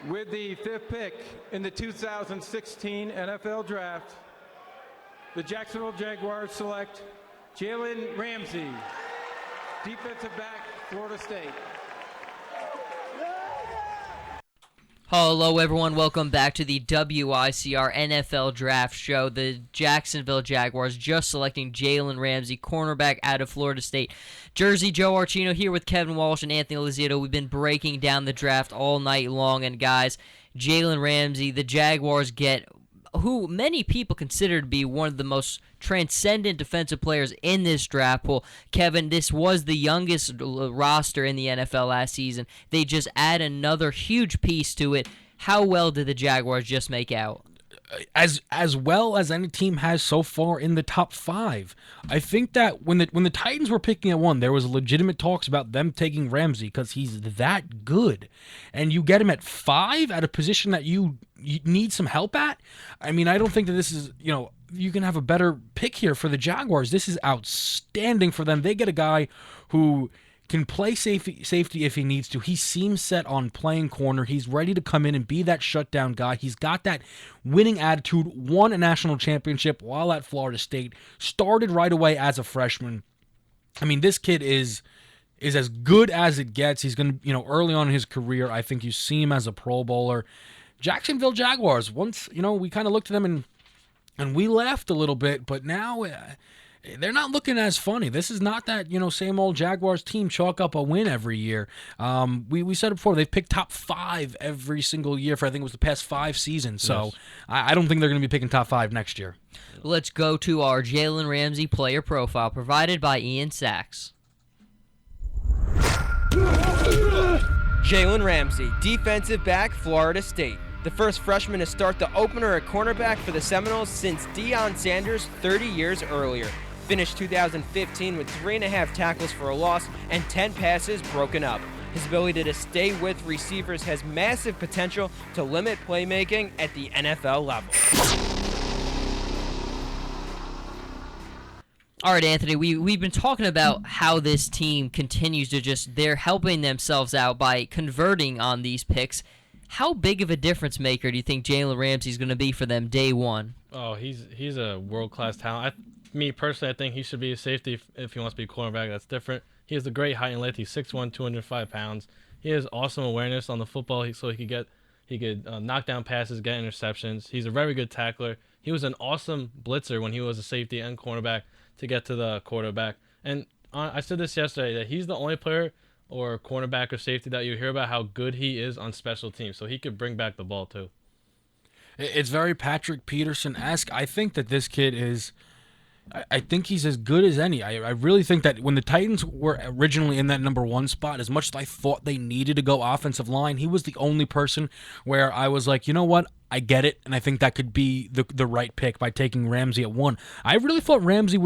With the fifth pick in the 2016 NFL Draft, the Jacksonville Jaguars select Jalen Ramsey, defensive back, Florida State. Hello, everyone. Welcome back to the WICR NFL Draft Show. The Jacksonville Jaguars just selecting Jalen Ramsey, cornerback out of Florida State. Jersey Joe Archino here with Kevin Walsh and Anthony Lozito. We've been breaking down the draft all night long. And, guys, Jalen Ramsey, the Jaguars get who many people consider to be one of the most transcendent defensive players in this draft pool. Kevin, this was the youngest roster in the NFL last season. They just add another huge piece to it. How well did the Jaguars just make out? As well as any team has so far in the top five. I think that when the Titans were picking at 1, there was legitimate talks about them taking Ramsey because he's that good. And you get him at 5 at a position that you need some help at. I mean, I don't think that this is, you can have a better pick here for the Jaguars. This is outstanding for them. They get a guy who can play safety if he needs to. He seems set on playing corner. He's ready to come in and be that shutdown guy. He's got that winning attitude, won a national championship while at Florida State, started right away as a freshman. I mean, this kid is as good as it gets. He's going to, early on in his career, I think you see him as a Pro Bowler. Jacksonville Jaguars, once, we kind of looked at them and we laughed a little bit, but now they're not looking as funny. This is not that, same old Jaguars team chalk up a win every year. We said it before, they've picked top 5 every single year for, I think it was the past 5 seasons. So yes. I don't think they're going to be picking top 5 next year. Let's go to our Jalen Ramsey player profile provided by Ian Sachs. Jalen Ramsey, defensive back, Florida State. The first freshman to start the opener at cornerback for the Seminoles since Deion Sanders 30 years earlier. Finished 2015 with 3.5 tackles for a loss and 10 passes broken up. His ability to stay with receivers has massive potential to limit playmaking at the NFL level. All right, Anthony, we've been talking about how this team continues to they're helping themselves out by converting on these picks. How big of a difference maker do you think Jalen Ramsey is going to be for them day one? Oh, he's a world-class talent. Me personally, I think he should be a safety if he wants to be a cornerback. That's different. He has a great height and length. He's 6'1", 205 pounds. He has awesome awareness on the football, so he could knock down passes, get interceptions. He's a very good tackler. He was an awesome blitzer when he was a safety and cornerback to get to the quarterback. And I said this yesterday, that he's the only player or cornerback or safety that you hear about how good he is on special teams. So he could bring back the ball too. It's very Patrick Peterson-esque. I think that this kid is... I think he's as good as any. I really think that when the Titans were originally in that number 1 spot, as much as I thought they needed to go offensive line, he was the only person where I was like, you know what? I get it, and I think that could be the right pick by taking Ramsey at 1. I really thought Ramsey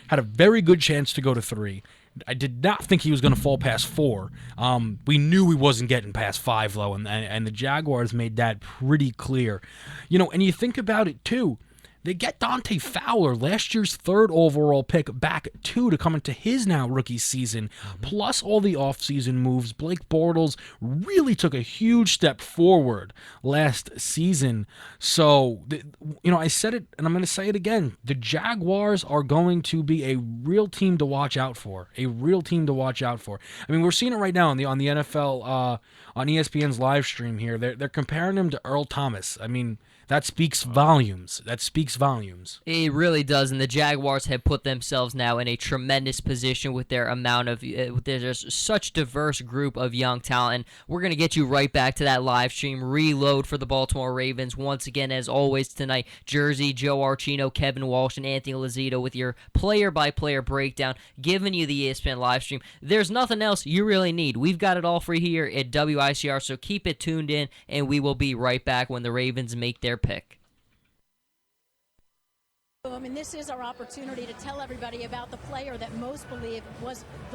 had a very good chance to go to 3. I did not think he was going to fall past 4. We knew he wasn't getting past 5, though, and the Jaguars made that pretty clear. And you think about it, too. They get Dante Fowler, last year's 3rd overall pick, back to come into his now rookie season, plus all the offseason moves. Blake Bortles really took a huge step forward last season. So, I said it, and I'm going to say it again. The Jaguars are going to be a real team to watch out for. A real team to watch out for. I mean, we're seeing it right now on the NFL, on ESPN's live stream here. They're comparing him to Earl Thomas. I mean... That speaks volumes. It really does, and the Jaguars have put themselves now in a tremendous position with their amount of there's such diverse group of young talent. And we're going to get you right back to that live stream reload for the Baltimore Ravens. Once again, as always tonight, Jersey, Joe Archino, Kevin Walsh, and Anthony Lozito with your player-by-player breakdown, giving you the ESPN live stream. There's nothing else you really need. We've got it all for you here at WICR, so keep it tuned in, and we will be right back when the Ravens make their pick. And this is our opportunity to tell everybody about the player that most believe was